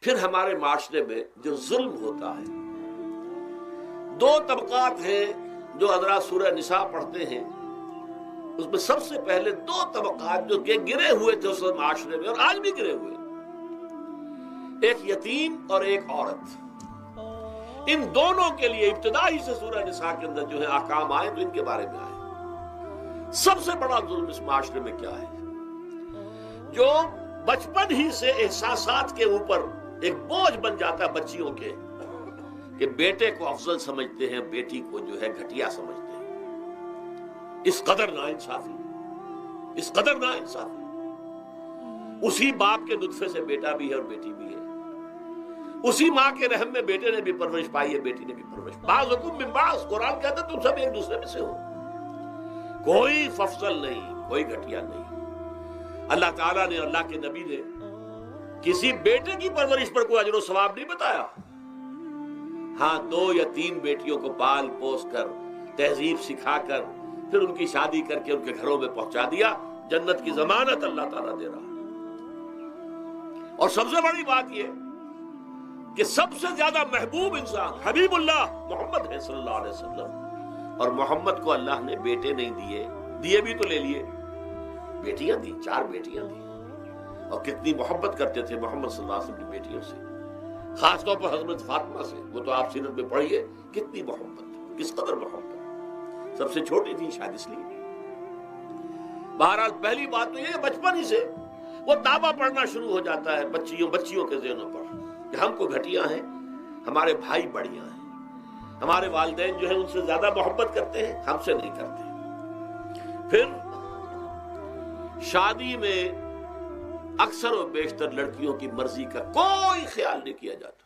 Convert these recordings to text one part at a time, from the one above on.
پھر ہمارے معاشرے میں جو ظلم ہوتا ہے، دو طبقات ہیں جو حضرات سورہ نساء پڑھتے ہیں، اس میں سب سے پہلے دو طبقات جو کہ گرے ہوئے تھے اس معاشرے میں اور آج بھی گرے ہوئے، ایک یتیم اور ایک عورت۔ ان دونوں کے لیے ابتدائی سے سورہ نساء کے اندر جو ہے احکام آئے تو ان کے بارے میں آئے۔ سب سے بڑا ظلم اس معاشرے میں کیا ہے؟ جو بچپن ہی سے احساسات کے اوپر ایک بوجھ بن جاتا ہے بچیوں کے، کہ بیٹے کو افضل سمجھتے ہیں، بیٹی کو جو ہے گھٹیا سمجھتے ہیں۔ اس قدر ناانصافی، اس قدر ناانصافی۔ اسی باپ کے نطفے سے بیٹا بھی ہے اور بیٹی بھی ہے، اسی ماں کے رحم میں بیٹے نے بھی پرورش پائی ہے، بیٹی نے بھی پرورش۔ بعضکم من بعض، قرآن کہتا ہے تم سب ایک دوسرے میں سے ہو، کوئی ففضل نہیں، کوئی گھٹیا نہیں۔ اللہ تعالیٰ نے، اللہ کے نبی نے کسی بیٹے کی پرورش پر کوئی اجر و ثواب نہیں بتایا۔ ہاں، 2 یا 3 بیٹیوں کو پال پوس کر، تہذیب سکھا کر، پھر ان کی شادی کر کے ان کے گھروں میں پہنچا دیا، جنت کی ضمانت اللہ تعالیٰ دے رہا ہے۔ اور سب سے بڑی بات یہ کہ سب سے زیادہ محبوب انسان حبیب اللہ محمد ہے صلی اللہ علیہ وسلم، اور محمد کو اللہ نے بیٹے نہیں دیے بھی تو لے لیے، بیٹیاں دی، 4 بیٹیاں دی، اور کتنی محبت کرتے تھے محمد صلی اللہ علیہ وسلم کی بیٹیوں سے، خاص طور پر حضرت فاطمہ سے، وہ تو آپ سیرت میں پڑھیے کتنی محبت، کس قدر محبت، سب سے چھوٹی تھی شاید اس لیے۔ بہرحال پہلی بات تو یہ بچپن ہی سے وہ دعویٰ پڑھنا شروع ہو جاتا ہے بچیوں کے ذہنوں پر کہ ہم کو گھٹیاں ہیں، ہمارے بھائی بڑیاں ہیں، ہمارے والدین جو ہیں ان سے زیادہ محبت کرتے ہیں، ہم سے نہیں کرتے۔ پھر شادی میں اکثر و بیشتر لڑکیوں کی مرضی کا کوئی خیال نہیں کیا جاتا۔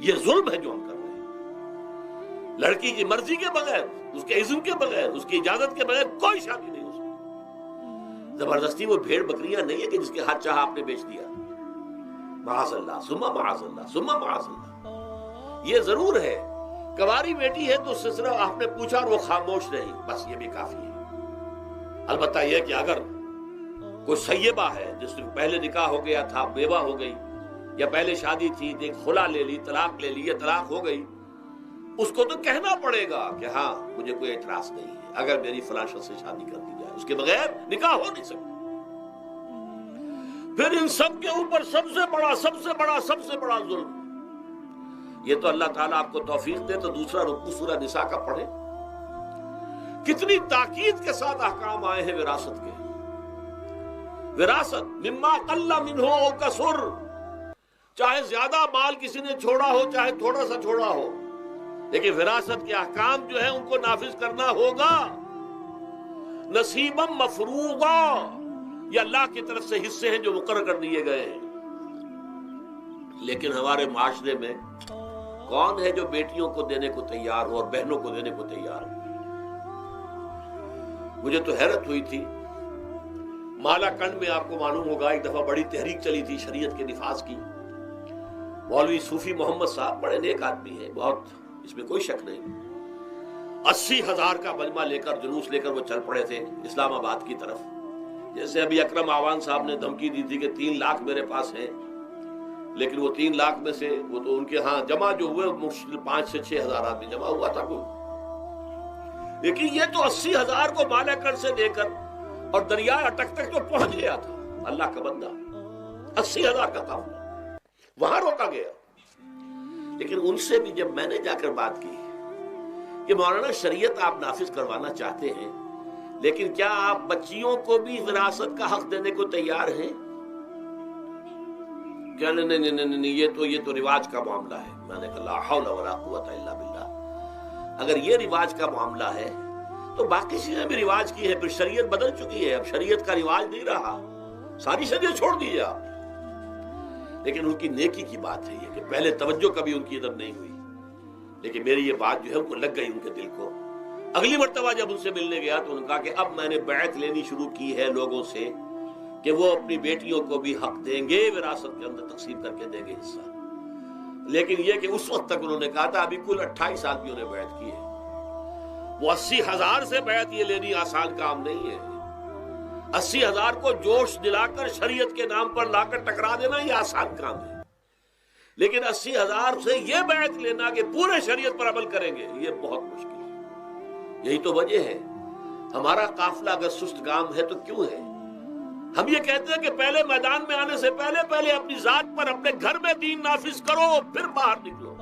یہ ظلم ہے جو ہم کر رہے ہیں۔ لڑکی کی مرضی کے بغیر، اس کے اذن کے بغیر، اس کی اجازت کے بغیر کوئی شادی نہیں ہو سکتی۔ زبردستی وہ بھیڑ بکریاں نہیں ہے کہ جس کے ہاتھ چاہا آپ نے بیچ دیا، معاذ اللہ ثم معاذ اللہ ثم معاذ اللہ۔ یہ ضرور ہے کنواری بیٹی ہے تو اس سے صرف آپ نے پوچھا اور وہ خاموش رہی، بس یہ بھی کافی ہے۔ البتہ یہ کہ اگر کوئی سیبہ ہے جس سے پہلے نکاح ہو گیا تھا، بیوہ ہو گئی، یا پہلے شادی تھی ایک خلا لے لی، طلاق لے لی یا طلاق ہو گئی، اس کو تو کہنا پڑے گا کہ ہاں مجھے کوئی اعتراض نہیں ہے اگر میری فلاں شخص سے شادی کر دی جائے، اس کے بغیر نکاح ہو نہیں سکتا۔ پھر ان سب کے اوپر سب سے بڑا ظلم، یہ تو اللہ تعالیٰ آپ کو توفیق دے تو دوسرا رکوع سورہ نساء کا پڑھے، کتنی تاکید کے ساتھ احکام آئے ہیں وراثت کے۔ وراثت مما قل منہ او کثر، چاہے زیادہ مال کسی نے چھوڑا ہو چاہے تھوڑا سا چھوڑا ہو، لیکن وراثت کے احکام جو ہیں ان کو نافذ کرنا ہوگا۔ نصیبا مفروضا، یہ اللہ کی طرف سے حصے ہیں جو مقرر کر دیے گئے ہیں۔ لیکن ہمارے معاشرے میں کون ہے جو بیٹیوں کو دینے کو تیار ہو اور بہنوں کو دینے کو تیار ہو؟ مجھے تو حیرت ہوئی تھی، مالا کنڈ میں آپ کو معلوم ہوگا ایک دفعہ بڑی تحریک چلی تھی شریعت کے نفاذ کی۔ مولوی صوفی محمد صاحب بڑے نیک آدمی ہیں، بہت، اس میں کوئی شک نہیں، 80,000 کا مجمع لے کر، جلوس لے کر وہ چل پڑے تھے اسلام آباد کی طرف۔ جیسے ابھی اکرم آوان صاحب نے دھمکی دی تھی کہ 3 لاکھ میرے پاس ہیں، لیکن وہ 3 لاکھ میں سے وہ تو ان کے ہاں جمع جو ہوئے مشکل 5 سے 6,000 آدمی جمع ہوا تھا کوئی، لیکن یہ تو 80,000 کو مالا کنڈ سے لے کر اور دریائے اٹک تک تو پہنچ گیا تھا۔ اللہ کا بندہ، 80,000 کا قافلہ وہاں روکا گیا۔ لیکن ان سے بھی جب میں نے جا کر بات کی کہ مولانا شریعت آپ نافذ کروانا چاہتے ہیں، لیکن کیا آپ بچیوں کو بھی وراثت کا حق دینے کو تیار ہیں؟ کیا نہیں، یہ تو رواج کا معاملہ ہے۔ میں نے کہا لا حول ولا قوت الا باللہ، اگر یہ رواج کا معاملہ ہے تو باقی چیزیں بھی رواج کی ہے، پھر شریعت بدل چکی ہے، اب شریعت کا رواج نہیں رہا، ساری شریعت چھوڑ دیجیے آپ۔ لیکن ان کی نیکی کی بات ہے یہ کہ پہلے توجہ کبھی ان کی ادب نہیں ہوئی، لیکن میری یہ بات جو ہے ان کو لگ گئی، ان کے دل کو۔ اگلی مرتبہ جب ان سے ملنے گیا تو انہوں نے کہا کہ اب میں نے بیعت لینی شروع کی ہے لوگوں سے کہ وہ اپنی بیٹیوں کو بھی حق دیں گے، وراثت کے اندر تقسیم کر کے دیں گے حصہ۔ لیکن یہ کہ اس وقت تک انہوں نے کہا تھا ابھی کل 28 آدمیوں نے بیعت کی ہے، وہ 80,000 سے بیعت یہ لینی آسان کام نہیں ہے۔ 80,000 کو جوش دلا کر شریعت کے نام پر لا کر ٹکرا دینا یہ آسان کام ہے، لیکن 80,000 سے یہ بیعت لینا کہ پورے شریعت پر عمل کریں گے یہ بہت مشکل ہے۔ یہی تو وجہ ہے ہمارا قافلہ اگر سست گام ہے تو کیوں ہے؟ ہم یہ کہتے ہیں کہ پہلے میدان میں آنے سے پہلے اپنی ذات پر اپنے گھر میں دین نافذ کرو پھر باہر نکلو،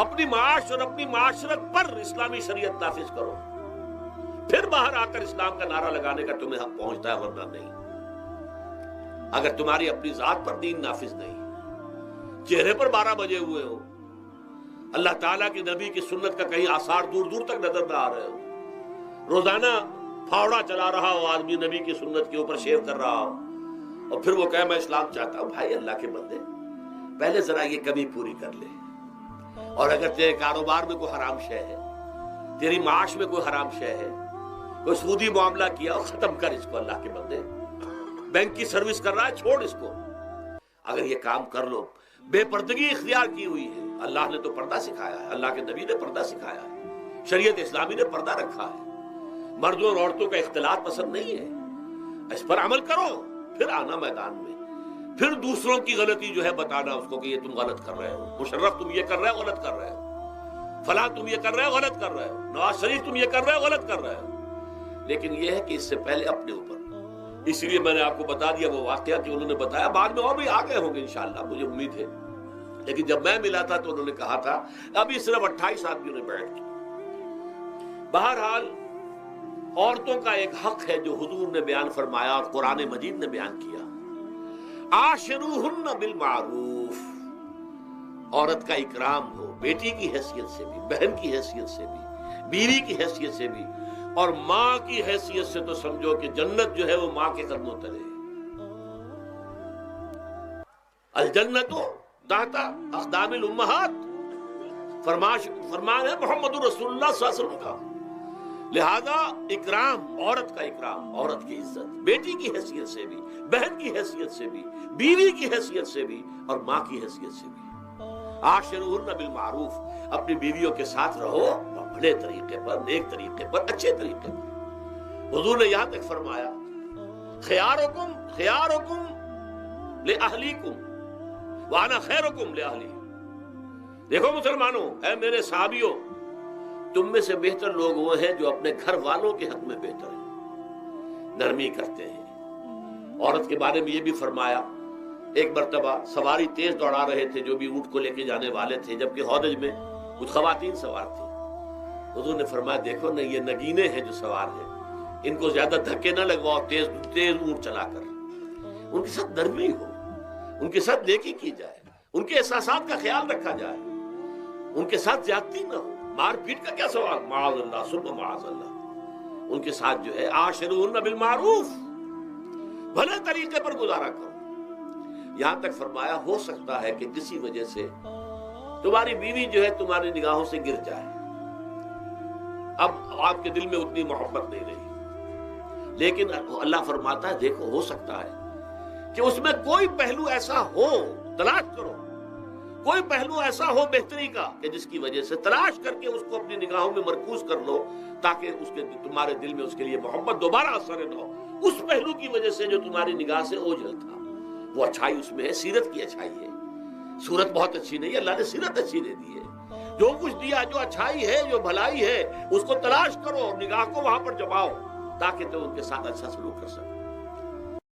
اپنی معاش اور اپنی معاشرت پر اسلامی شریعت نافذ کرو، پھر باہر آ کر اسلام کا نعرہ لگانے کا تمہیں حق پہنچتا ہے، ورنہ نہیں۔ اگر تمہاری اپنی ذات پر دین نافذ نہیں، چہرے پر 12 بجے ہوئے ہو، اللہ تعالیٰ کی نبی کی سنت کا کہیں آثار دور دور تک نظر نہ آ رہے ہو، روزانہ پھاوڑا چلا رہا ہو آدمی نبی کی سنت کے اوپر شیو کر رہا ہو، اور پھر وہ کہے میں اسلام چاہتا ہوں، بھائی اللہ کے بندے پہلے ذرا یہ کمی پوری کر لے۔ اور اگر تیرے کاروبار میں کوئی حرام شے ہے، تیری معاش میں کوئی حرام شے ہے، کوئی سودی معاملہ کیا، ختم کر اس کو اللہ کے بندے۔ بینک کی سروس کر رہا ہے، چھوڑ اس کو۔ اگر یہ کام کر لو، بے پردگی اختیار کی ہوئی ہے، اللہ نے تو پردہ سکھایا ہے، اللہ کے نبی نے پردہ سکھایا ہے، شریعت اسلامی نے پردہ رکھا ہے، مردوں اور عورتوں کا اختلاط پسند نہیں ہے، اس پر عمل کرو، پھر آنا میدان میں، پھر دوسروں کی غلطی جو ہے بتانا اس کو کہ یہ تم غلط کر رہے ہو، مشرف تم یہ کر رہے ہو غلط کر رہے ہو، فلاں تم یہ کر رہے ہو غلط کر رہے ہو، نواز شریف تم یہ کر رہے ہو غلط کر رہے ہو۔ لیکن یہ ہے کہ اس سے پہلے اپنے اوپر، اس لیے میں نے آپ کو بتا دیا وہ واقعہ کہ انہوں نے بتایا، بعد میں اور بھی آگے ہوں گے انشاءاللہ، مجھے امید ہے، لیکن جب میں ملا تھا تو انہوں نے کہا تھا ابھی صرف 28 آدمیوں نے بیعت کی۔ بہرحال عورتوں کا ایک حق ہے جو حضور نے بیان فرمایا اور قرآن مجید نے بیان کیا، عاشروہن بالمعروف، عورت کا اکرام ہو، بیٹی کی حیثیت سے بھی، بہن کی حیثیت سے بھی، بیوی کی حیثیت سے بھی، اور ماں کی حیثیت سے تو سمجھو کہ جنت جو ہے وہ ماں کے قدموں تلے ہے۔ الجنت تحت اقدام الامہات، فرمان ہے محمد رسول اللہ صلی اللہ علیہ وسلم کا۔ لہذا اکرام، عورت کا اکرام، عورت کی عزت، بیٹی کی حیثیت سے بھی، بہن کی حیثیت سے بھی، بیوی کی حیثیت سے بھی، اور ماں کی حیثیت سے بھی۔ عاشروہن بالمعروف، اپنی بیویوں کے ساتھ رہو بڑے طریقے پر، نیک طریقے پر، اچھے طریقے پر۔ حضور نے یہاں تک فرمایا خیارکم خیارکم لأہلیکم وانا خیرکم لأہلی۔ دیکھو مسلمانوں، اے میرے صحابیوں، تم میں سے بہتر لوگ وہ ہیں جو اپنے گھر والوں کے حق میں بہتر ہیں، نرمی کرتے ہیں۔ عورت کے بارے میں یہ بھی فرمایا، ایک مرتبہ سواری تیز دوڑا رہے تھے جو بھی اونٹ کو لے کے جانے والے تھے، جبکہ ہودج میں کچھ خواتین سوار تھیں۔ حضور نے فرمایا دیکھو نا، یہ نگینے ہیں جو سوار ہیں، ان کو زیادہ دھکے نہ لگواؤ تیز تیز اونٹ چلا کر، ان کے ساتھ نرمی ہو، ان کے ساتھ نیکی کی جائے، ان کے احساسات کا خیال رکھا جائے، ان کے ساتھ زیادتی نہ ہو، مار پیٹ کا کیا سوال، معاذ اللہ ثم معاذ اللہ۔ ان کے ساتھ جو ہے عاشروہن بالمعروف، بھلے طریقے پر گزارا کرو۔ یہاں تک فرمایا ہو سکتا ہے کہ کسی وجہ سے تمہاری بیوی جو ہے تمہاری نگاہوں سے گر جائے، اب آپ کے دل میں اتنی محبت نہیں رہی، لیکن اللہ فرماتا ہے دیکھو ہو سکتا ہے کہ اس میں کوئی پہلو ایسا ہو، تلاش کرو، کوئی پہلو ایسا ہو بہتری کا کہ جس کی وجہ سے تلاش کر کے اس کو اپنی نگاہوں میں مرکوز کر لو، تاکہ اس کے تمہارے دل میں اس کے لیے محبت دوبارہ اثر نہ ہو۔ اس پہلو کی وجہ سے جو تمہاری نگاہ سے اوجھل تھا، وہ اچھائی اس میں ہے، سیرت کی اچھائی ہے۔ صورت بہت اچھی نہیں ہے، اللہ نے سیرت اچھی دے دی ہے۔ جو کچھ دیا، جو اچھائی ہے، جو بھلائی ہے، اس کو تلاش کرو اور نگاہ کو وہاں پر جماؤ تاکہ تم ان کے ساتھ اچھا سلوک کر سکو۔